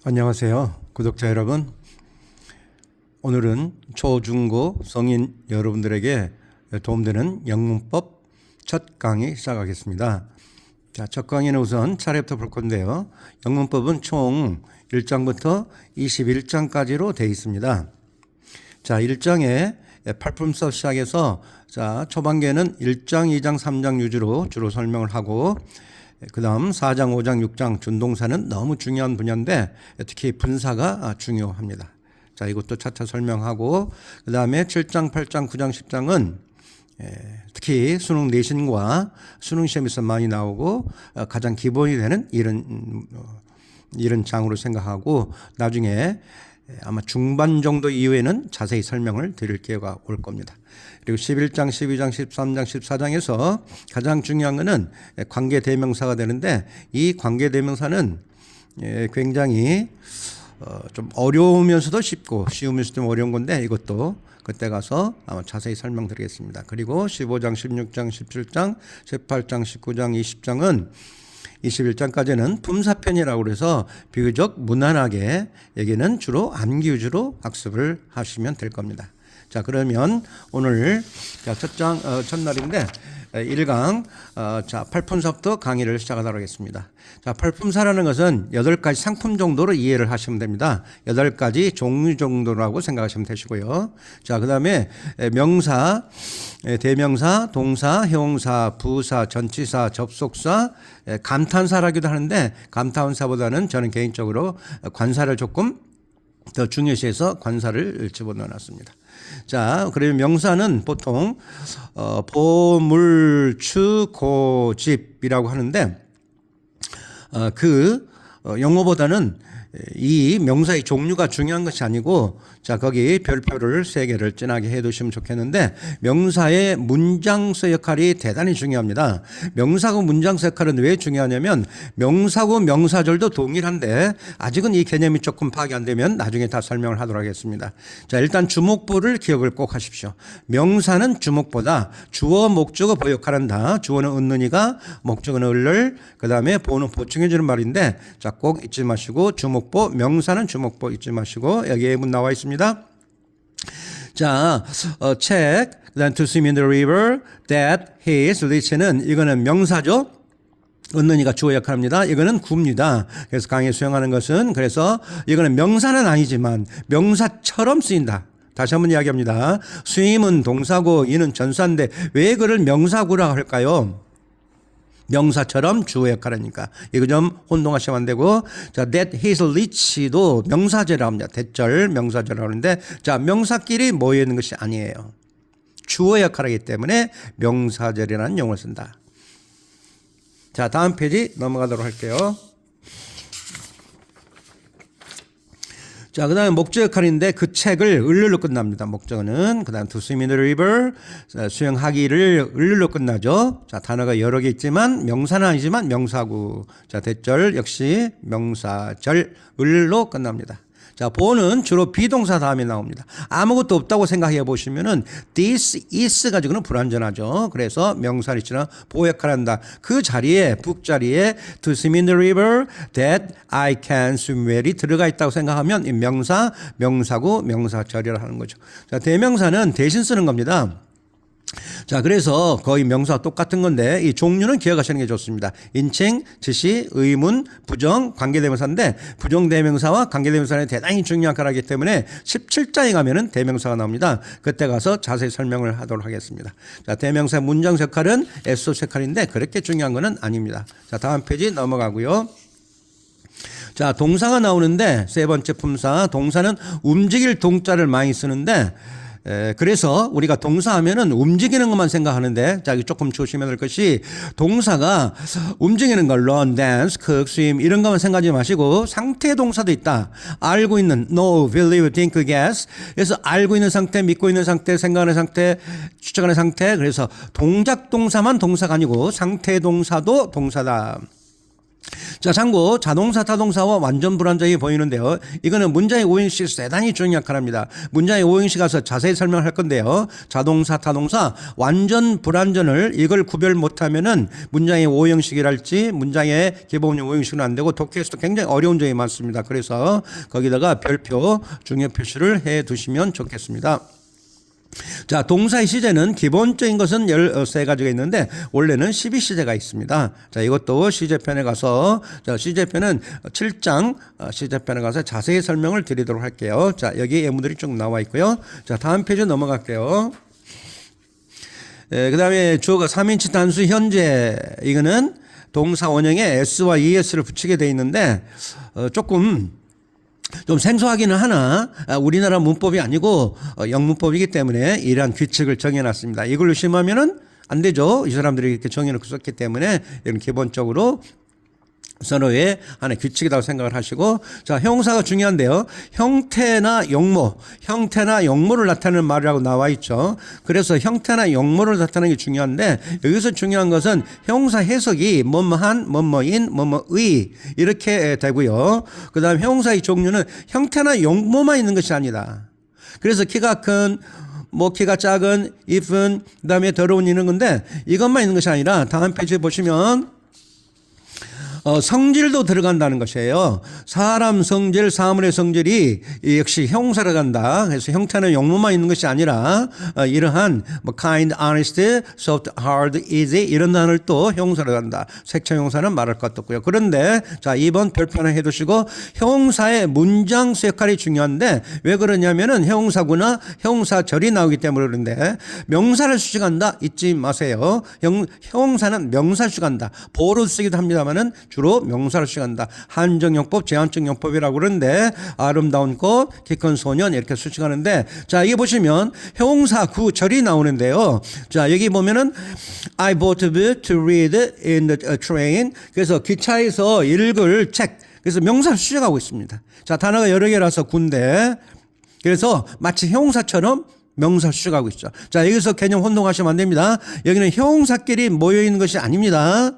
안녕하세요, 구독자 여러분. 오늘은 초, 중, 고 성인 여러분들에게 도움되는 영문법 첫 강의 시작하겠습니다. 자, 첫 강의는 우선 차례부터 볼 건데요. 영문법은 총 1장부터 21장까지로 되어 있습니다. 자, 1장에 팔품서 시작해서 자, 초반기에는 1장, 2장, 3장 위주로 주로 설명을 하고, 그 다음 4장, 5장, 6장 준동사는 너무 중요한 분야인데 특히 분사가 중요합니다. 자, 이것도 차차 설명하고, 그 다음에 7장, 8장, 9장, 10장은 특히 수능 내신과 수능 시험에서 많이 나오고 가장 기본이 되는 이런 장으로 생각하고, 나중에 아마 중반 정도 이후에는 자세히 설명을 드릴 기회가 올 겁니다. 그리고 11장, 12장, 13장, 14장에서 가장 중요한 것은 관계대명사가 되는데, 이 관계대명사는 굉장히 좀 어려우면서도 쉽고 쉬우면서도 좀 어려운 건데, 이것도 그때 가서 아마 자세히 설명드리겠습니다. 그리고 15장, 16장, 17장, 18장, 19장, 20장은 21장까지는 품사편이라고 해서 비교적 무난하게 여기는 주로 암기 위주로 학습을 하시면 될 겁니다. 자, 그러면 오늘 첫날인데 1강 자, 팔품사부터 강의를 시작하도록 하겠습니다. 자, 팔품사라는 것은 8가지 상품 정도로 이해를 하시면 됩니다. 8가지 종류 정도라고 생각하시면 되시고요. 자, 그 다음에 명사, 대명사, 동사, 형용사, 부사, 전치사, 접속사, 감탄사라기도 하는데, 감탄사보다는 저는 개인적으로 관사를 조금 더 중요시해서 관사를 집어넣어 놨습니다. 자, 그러면 명사는 보통 보물, 추, 고, 집이라고 하는데, 영어보다는 이 명사의 종류가 중요한 것이 아니고, 자, 거기 별표를 3개를 진하게 해 두시면 좋겠는데, 명사의 문장서 역할이 대단히 중요합니다. 명사고 문장서 역할은 왜 중요하냐면, 명사고 명사절도 동일한데 아직은 이 개념이 조금 파악이 안 되면 나중에 다 설명을 하도록 하겠습니다. 자, 일단 주목보를 기억을 꼭 하십시오. 명사는 주목보다 주어, 목적어, 보 역할한다. 주어는 은는이가, 목적어는 을을, 그 다음에 보는 보충해 주는 말인데, 자, 꼭 잊지 마시고 주목보, 명사는 주목보 잊지 마시고, 여기에 문 나와 있습니다. 자, check, then to swim in the river that his 리치는 이거는 명사죠. 은는이가 주어 역할합니다. 이거는 구입니다. 그래서 강의 수행하는 것은, 그래서 이거는 명사는 아니지만 명사처럼 쓰인다. 다시 한번 이야기합니다. swim은 동사고 이는 전사인데 왜 그걸 명사구라고 할까요? 명사처럼 주어 역할하니까. 이거 좀 혼동하시면 안 되고, 자, that his reach도 명사절이라고 합니다. 대절 명사절이라고 하는데, 자, 명사끼리 모여 있는 것이 아니에요. 주어 역할하기 때문에 명사절이라는 용어를 쓴다. 자, 다음 페이지 넘어가도록 할게요. 자, 그 다음에 목적 역할인데 그 책을 을로 끝납니다. 목적어는. 그 다음 to swim in the river, 수영하기를 을로 끝나죠. 자, 단어가 여러 개 있지만 명사는 아니지만 명사구. 자, 대절 역시 명사절 을로 끝납니다. 자, 보는 주로 비동사 다음에 나옵니다. 아무것도 없다고 생각해 보시면은 this is 가지고는 불완전하죠. 그래서 명사리치나 보호 역할을 한다. 그 자리에, 북자리에 to swim in the river that I can swim well이 들어가 있다고 생각하면 이 명사, 명사구, 명사절이라 하는 거죠. 자, 대명사는 대신 쓰는 겁니다. 자, 그래서 거의 명사와 똑같은 건데 이 종류는 기억하시는 게 좋습니다. 인칭, 지시, 의문, 부정, 관계대명사인데 부정대명사와 관계대명사는 대단히 중요한 역할을 하기 때문에 17장에 가면은 대명사가 나옵니다. 그때 가서 자세히 설명을 하도록 하겠습니다. 자, 대명사 문장 역할은 SOS 역할인데 그렇게 중요한 것은 아닙니다. 자, 다음 페이지 넘어가고요. 자, 동사가 나오는데 세 번째 품사, 동사는 움직일 동자를 많이 쓰는데, 그래서 우리가 동사하면은 움직이는 것만 생각하는데, 자, 조금 조심해야 될 것이, 동사가 움직이는 걸 run, dance, cook, swim 이런 것만 생각하지 마시고 상태 동사도 있다. 알고 있는 know, believe, think, guess. 그래서 알고 있는 상태, 믿고 있는 상태, 생각하는 상태, 추측하는 상태. 그래서 동작 동사만 동사가 아니고 상태 동사도 동사다. 자, 참고 자동사, 타동사와 완전 불완전히 보이는데요. 이거는 문장의 오형식에서 대단히 중요한 역할을 합니다. 문장의 오형식 가서 자세히 설명할 건데요. 자동사, 타동사, 완전 불완전을 이걸 구별 못하면은 문장의 오형식이랄지 문장의 기본 오형식은 안 되고 독해에서도 굉장히 어려운 점이 많습니다. 그래서 거기다가 별표, 중요 표시를 해 두시면 좋겠습니다. 자, 동사의 시제는 기본적인 것은 13가지가 있는데 원래는 12시제가 있습니다. 자, 이것도 시제편에 가서 자, 시제편은 7장 시제편에 가서 자세히 설명을 드리도록 할게요. 자, 여기 예문들이 쭉 나와 있고요. 자, 다음 페이지 넘어갈게요. 그 다음에 주어가 3인칭 단수 현재, 이거는 동사 원형에 s와 es를 붙이게 돼 있는데 조금 좀 생소하기는 하나 우리나라 문법이 아니고 영문법이기 때문에 이러한 규칙을 정해놨습니다. 이걸 의심하면은 안 되죠. 이 사람들이 이렇게 정해놓고 썼기 때문에 이런 기본적으로 서로의 하나의 규칙이라고 생각을 하시고, 자, 형용사가 중요한데요. 형태나 용모를 나타내는 말이라고 나와 있죠. 그래서 형태나 용모를 나타내는 게 중요한데 여기서 중요한 것은 형용사 해석이 뭐뭐한, 뭐뭐인, 뭐뭐의 이렇게 되고요. 그 다음 형용사의 종류는 형태나 용모만 있는 것이 아니다. 그래서 키가 큰, 키가 작은, if은, 그 다음에 더러운 이런 건데 이것만 있는 것이 아니라 다음 페이지에 보시면 성질도 들어간다는 것이에요. 사람 성질, 사물의 성질이 역시 형용사로 간다. 그래서 형태는 용모만 있는 것이 아니라 이러한 kind, honest, soft, hard, easy 이런 단어를 또 형용사로 간다. 색채 형용사는 말할 것도 없고요. 그런데 자, 2번 별표는 해두시고 형용사의 문장수 역할이 중요한데 왜 그러냐면은 형용사구나 형용사절이 나오기 때문에 그런데 명사를 수식한다 잊지 마세요. 형용사는 명사를 수식한다. 보어로 쓰기도 합니다만은 주로 명사를 수식한다. 한정용법, 제한적 용법이라고 그러는데 아름다운 꽃, 키 큰 소년 이렇게 수식하는데 자, 여기 보시면 형용사 구절이 나오는데요. 자, 여기 보면은 I bought a book to read in the train. 그래서 기차에서 읽을 책. 그래서 명사를 수식하고 있습니다. 자, 단어가 여러 개라서 군데. 그래서 마치 형용사처럼 명사 수식하고 있죠. 자, 여기서 개념 혼동하시면 안 됩니다. 여기는 형용사끼리 모여 있는 것이 아닙니다.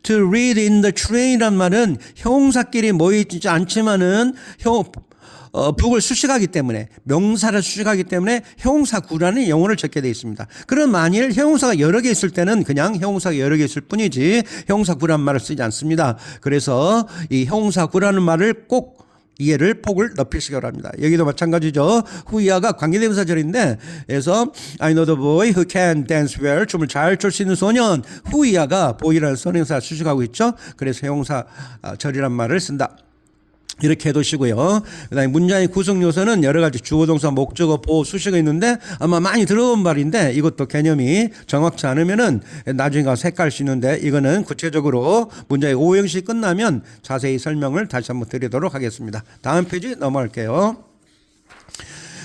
To read in the train이란 말은 형용사끼리 모여 있지 않지만은 북을 수식하기 때문에 명사를 수식하기 때문에 형용사구라는 영어를 적게 되어 있습니다. 그럼 만일 형용사가 여러 개 있을 때는 그냥 형용사가 여러 개 있을 뿐이지 형용사구라는 말을 쓰지 않습니다. 그래서 이 형용사구라는 말을 꼭 이해를 폭을 넓히시기 바랍니다. 여기도 마찬가지죠. 후이아가 관계대명사절인데 그래서 I know the boy who can dance well. 춤을 잘 출 수 있는 소년. 후이아가 boy라는 선행사 수식하고 있죠. 그래서 형용사절이란 말을 쓴다. 이렇게 해두시고요. 그다음에 문장의 구성 요소는 여러 가지 주어, 동사, 목적어, 보호, 수식어 있는데 아마 많이 들어본 말인데 이것도 개념이 정확치 않으면은 나중에 가서 헷갈릴 수 있는데 이거는 구체적으로 문장의 오형식이 끝나면 자세히 설명을 다시 한번 드리도록 하겠습니다. 다음 페이지 넘어갈게요.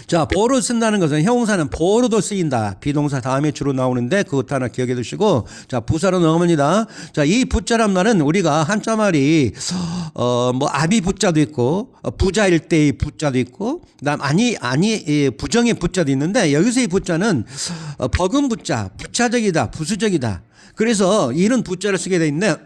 자, 보어로 쓴다는 것은 형용사는 보어로도 쓰인다. 비동사 다음에 주로 나오는데 그것도 하나 기억해 두시고 자, 부사로 넘어갑니다. 자, 이 부자란 말은 우리가 한자 말이 아비 부자도 있고 부자일 때의 부자도 있고 그다음 부정의 부자도 있는데 여기서 이 부자는 버금 부자, 부차적이다, 부수적이다. 그래서 이런 부자를 쓰게 돼 있네.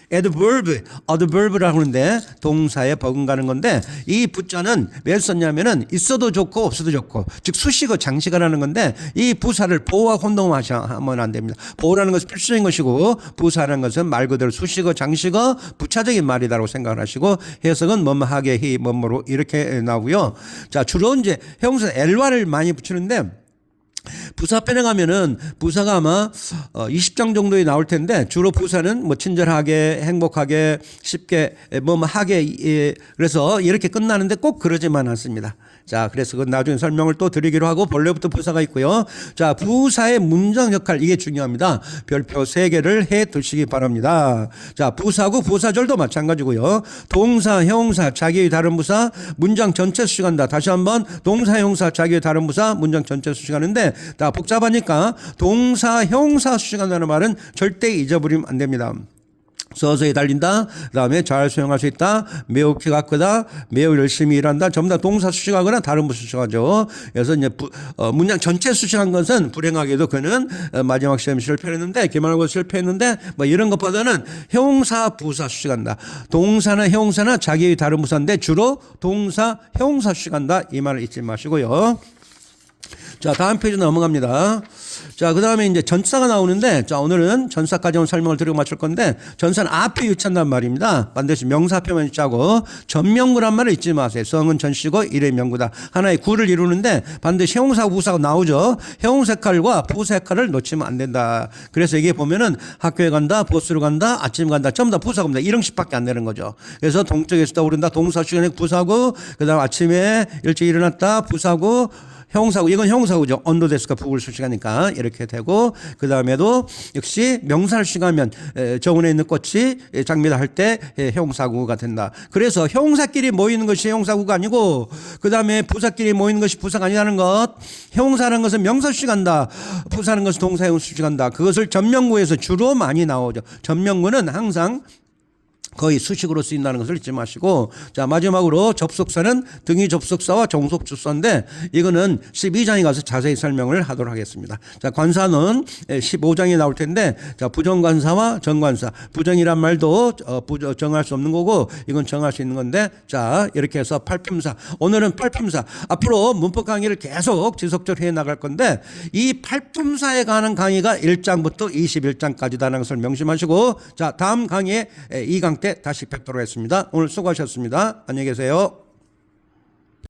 adverb라고 하는데 동사에 버금가는 건데 이 부자는 왜 썼냐면은 있어도 좋고 없어도 좋고 즉 수식어 장식어라는 건데 이 부사를 보어와 혼동하면 안 됩니다. 보어라는 것은 필수적인 것이고 부사라는 것은 말 그대로 수식어 장식어 부차적인 말이다라고 생각을 하시고 해석은 뭐뭐하게 히 뭐뭐로 이렇게 나오고요. 자, 주로 이제 형용사 el와를 많이 붙이는데 부사편에 가면은 부사가 아마 20장 정도에 나올 텐데 주로 부사는 친절하게, 행복하게, 쉽게, 하게 그래서 이렇게 끝나는데 꼭 그러지만 않습니다. 자, 그래서 그 나중에 설명을 또 드리기로 하고 본래부터 부사가 있고요. 자, 부사의 문장 역할 이게 중요합니다. 별표 3개를 해 두시기 바랍니다. 자, 부사구 부사절도 마찬가지고요. 동사, 형용사, 자기의 다른 부사, 문장 전체 수식한다. 다시 한번 동사, 형용사, 자기의 다른 부사, 문장 전체 수식하는데 다 복잡하니까 동사, 형용사 수식한다는 말은 절대 잊어버리면 안 됩니다. 서서히 달린다. 그다음에 잘 수행할 수 있다. 매우 키가 크다. 매우 열심히 일한다. 전부 다 동사 수식하거나 다른 부사 수식하죠. 그래서 이제 문장 전체 수식한 것은 불행하게도 그는 마지막 시험에 실패했는데 기말고사 실패했는데 뭐 이런 것보다는 형용사 부사 수식한다. 동사나 형용사나 자기의 다른 부사인데 주로 동사 형용사 수식한다. 이 말을 잊지 마시고요. 자, 다음 페이지 넘어갑니다. 자, 그 다음에 이제 전사가 나오는데, 자, 오늘은 전사까지 오늘 설명을 드리고 마칠 건데, 전사는 앞에 유치한단 말입니다. 반드시 명사 앞에만 유치하고, 전명구란 말을 잊지 마세요. 성은 전시고, 일의 명구다. 하나의 구를 이루는데, 반드시 형용사하고 부사가 나오죠. 형용사 역할과 부사 역할을 놓치면 안 된다. 그래서 이게 보면은 학교에 간다, 버스로 간다, 아침 간다, 전부 다 부사가 옵니다. 1형씩밖에 안 되는 거죠. 그래서 동적에서 떠오른다, 동사 시간에 부사고, 그 다음 아침에 일찍 일어났다, 부사고, 형사구, 이건 형사구죠. 언더데스가 부구를 수식하니까 이렇게 되고, 그 다음에도 역시 명사를 수식하면 정원에 있는 꽃이 장미다 할 때 형사구가 된다. 그래서 형사끼리 모이는 것이 형사구가 아니고, 그 다음에 부사끼리 모이는 것이 부사가 아니라는 것. 형사라는 것은 명사 수식한다. 부사라는 것은 동사형 수식한다. 그것을 전명구에서 주로 많이 나오죠. 전명구는 항상 거의 수식으로 쓰인다는 것을 잊지 마시고, 자, 마지막으로 접속사는 등위 접속사와 종속 주소인데 이거는 12장에 가서 자세히 설명을 하도록 하겠습니다. 자, 관사는 15장에 나올 텐데, 자, 부정관사와 정관사, 부정이란 말도 정할 수 없는 거고 이건 정할 수 있는 건데, 자, 이렇게 해서 팔품사, 오늘은 팔품사, 앞으로 문법 강의를 계속 지속적으로 해 나갈 건데 이 팔품사에 관한 강의가 1장부터 21장까지다라는 것을 명심하시고, 자, 다음 강의에 2강 때 다시 뵙도록 하겠습니다. 오늘 수고하셨습니다. 안녕히 계세요.